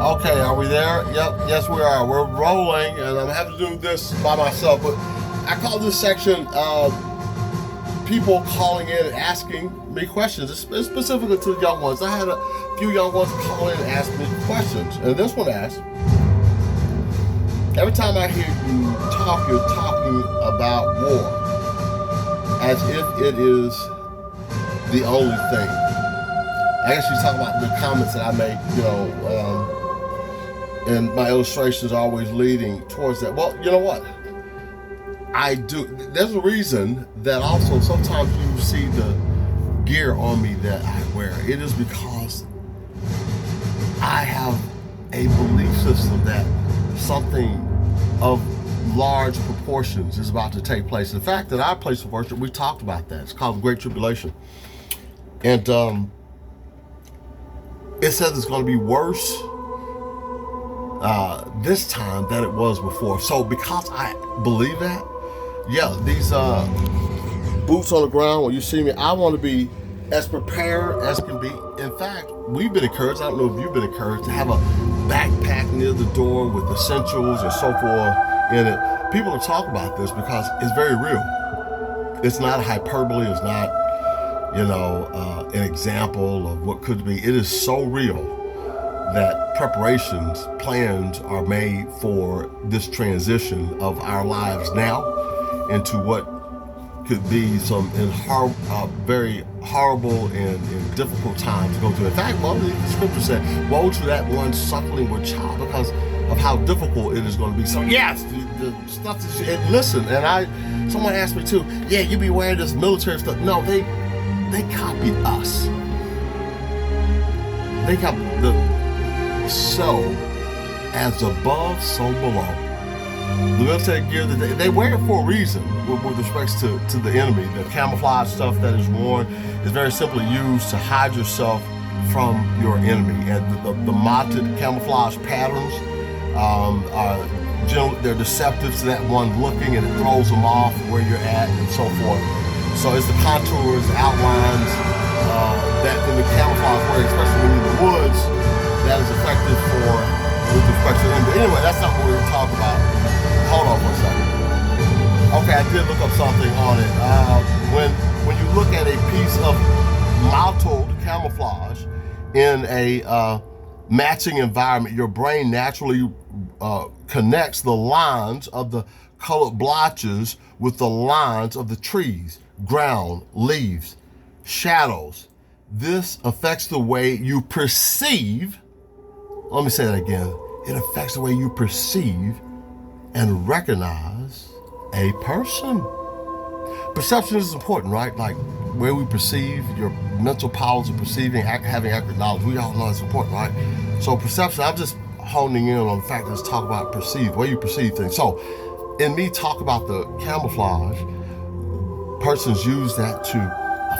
Okay, are we there? Yep, yes we are. We're rolling, and I'm having to do this by myself, but I call this section people calling in and asking me questions. It's specifically to the young ones. I had a few young ones call in and ask me questions, and this one asked, every time I hear you talk, you're talking about war as if it is the only thing. I guess you're talking about the comments that I make, and my illustrations are always leading towards that. Well, you know what? I do. There's a reason that also sometimes you see the gear on me that I wear. It is because I have a belief system that something of large proportions is about to take place. The fact that our place of worship, we talked about that. It's called the Great Tribulation. And it says it's going to be worse this time than it was before. So because I believe that, yeah, these boots on the ground, when you see me, I want to be as prepared as can be. In fact, we've been encouraged, I don't know if you've been encouraged, to have a backpack near the door with essentials and so forth in it. People will talk about this because it's very real. It's not a hyperbole, it's not, an example of what could be. It is so real that preparations, plans are made for this transition of our lives now into what could be some very horrible and difficult times to go through. In fact, one of the scriptures said, woe to that one suckling with child, because of how difficult it is going to be. So yes, the stuff that listen, and someone asked me too, yeah, you be wearing this military stuff. No, they copied us. They copied so as above, so below. The military gear that they wear it for a reason with respects to the enemy. The camouflage stuff that is worn is very simply used to hide yourself from your enemy. And the mounted camouflage patterns are generally, they're deceptive to that one looking, and it throws them off where you're at and so forth. So it's the contours, the outlines that in the camouflage wear, especially when you're in the woods, that is effective with respect to them. But anyway, that's not what we're going to talk about. Hold on for a second. Okay, I did look up something on it. When you look at a piece of mottled camouflage in a matching environment, your brain naturally connects the lines of the colored blotches with the lines of the trees, ground, leaves, shadows. This affects the way you perceive. Let me say that again. It affects the way you perceive and recognize a person. Perception is important, right? Like where we perceive, your mental powers of perceiving, having accurate knowledge. We all know it's important, right? So perception, I'm just honing in on the fact that let's talk about perceive, the way you perceive things. So in me talk about the camouflage, persons use that to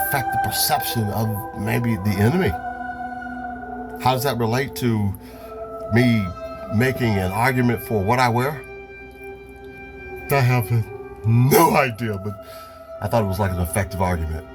affect the perception of maybe the enemy. How does that relate to me making an argument for what I wear? I have no idea, but I thought it was like an effective argument.